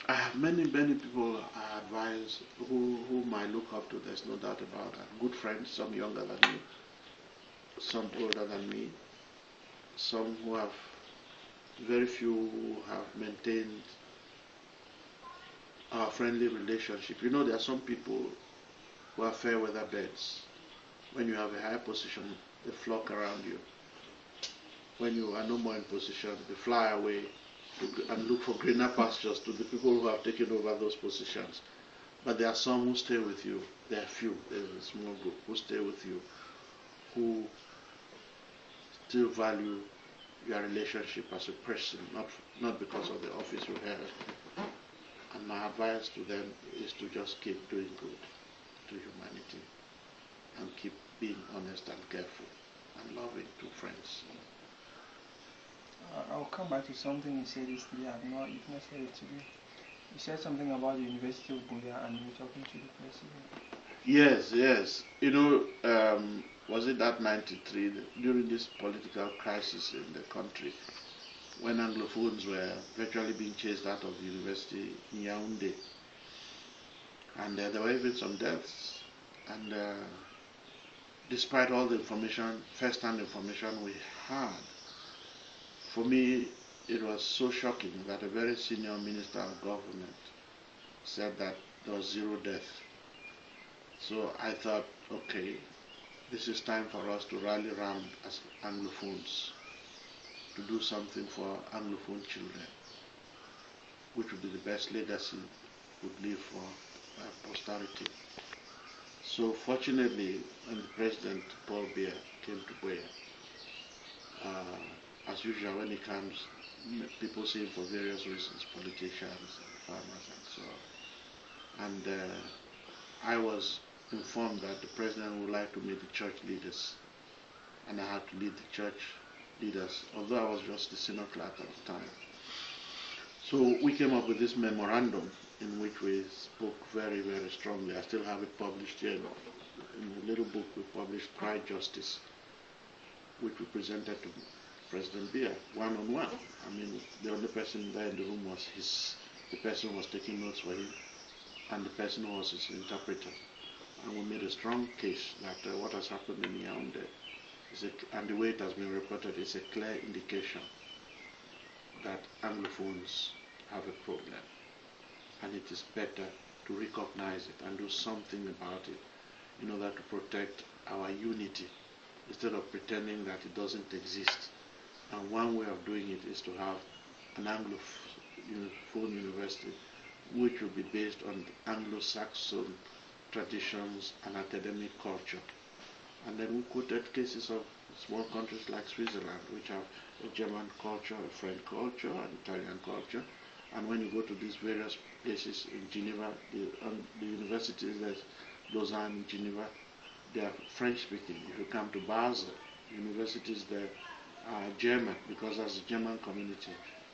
I have many people I advise whom I look up to, there's no doubt about that. Good friends, some younger than me, some older than me, some who have, very few who have maintained our friendly relationship. You know, there are some people who are fair weather beds. When you have a high position, they flock around you. When you are no more in position, they fly away and look for greener pastures to the people who have taken over those positions. But there are some who stay with you. There are few, there's a small group who stay with you, who still value your relationship as a person, not because of the office you have. And my advice to them is to just keep doing good to humanity and keep being honest and careful and loving to friends. I'll come back to something you said yesterday. You've not said it today. You said something about the University of Buya and you were talking to the president. Yes. You know, was it that 93, during this political crisis in the country, when Anglophones were virtually being chased out of the university in Yaoundé, and there were even some deaths, and despite all the information, first-hand information we had, for me it was so shocking that a very senior minister of government said that there was zero death. So I thought, okay, this is time for us to rally around as Anglophones to do something for Anglophone children, which would be the best legacy would leave for posterity. So fortunately, when the President Paul Biya came to Buea, as usual when he comes, people see him for various reasons, politicians, farmers, and so on. And I was informed that the President would like to meet the church leaders, and I had to lead the church leaders, although I was just the senior clerk at the time. So we came up with this memorandum in which we spoke very strongly. I still have it published here in a little book we published, Cry Justice, which we presented to President Biya one-on-one. I mean, the only person there in the room was the person who was taking notes for him, and the person who was his interpreter. And we made a strong case that what has happened in Yaoundé and the way it has been reported is a clear indication that Anglophones have a problem, and it is better to recognize it and do something about it in order to protect our unity instead of pretending that it doesn't exist. And one way of doing it is to have an Anglophone university which will be based on Anglo-Saxon traditions and academic culture. And then we quoted cases of small countries like Switzerland, which have a German culture, a French culture, an Italian culture. And when you go to these various places in Geneva, the universities, there's Lausanne, Geneva, they are French speaking. If you come to Basel, universities there are German, because there's a German community.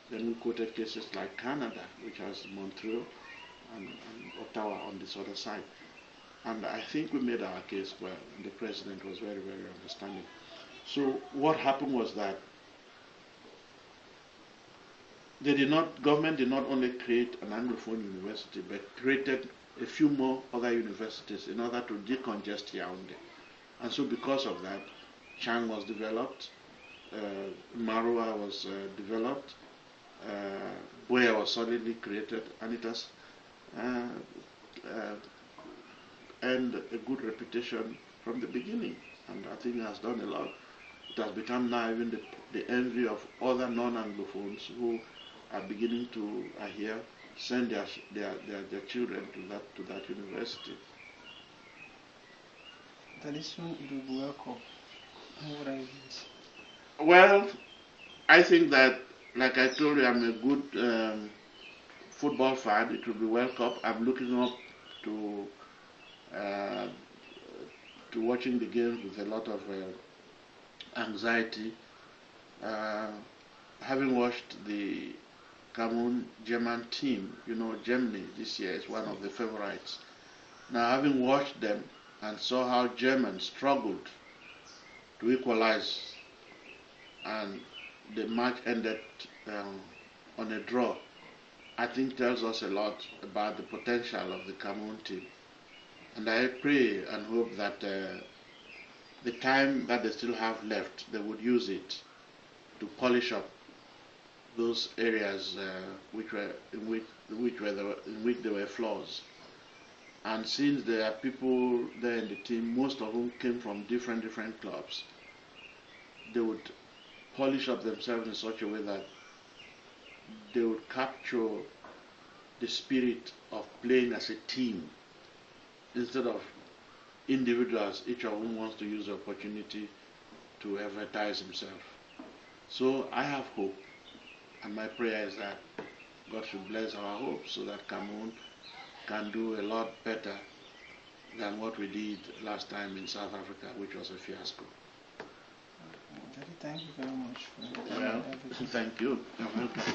Then we quoted cases like Canada, which has Montreal and Ottawa on this other side. And I think we made our case well, and the President was very understanding. So what happened was that government did not only create an Anglophone university, but created a few more other universities in order to decongest Yaoundé. And so because of that, Chang was developed, Marua was developed, Buea was solidly created, and it has earned a good reputation from the beginning. And I think it has done a lot. It has become now even the envy of other non-Anglophones who are beginning to, I hear, send their children to that university. That is soon it will be welcome. What are you Well, I think that, like I told you, I'm a good football fan. It will be World Cup. I'm looking up to watching the games with a lot of anxiety. Having watched the Cameroon German team, you know, Germany this year is one of the favorites. Now, having watched them and saw how Germans struggled to equalize, and the match ended on a draw, I think tells us a lot about the potential of the Cameroon team. And I pray and hope that the time that they still have left, they would use it to polish up those areas which were in which there were flaws. And since there are people there in the team, most of whom came from different clubs, they would polish up themselves in such a way that they would capture the spirit of playing as a team instead of individuals, each of whom wants to use the opportunity to advertise himself. So I have hope, and my prayer is that God should bless our hope so that Cameroon can do a lot better than what we did last time in South Africa, which was a fiasco. Daddy, thank you very much for your time Well, and everything. thank you. You're welcome.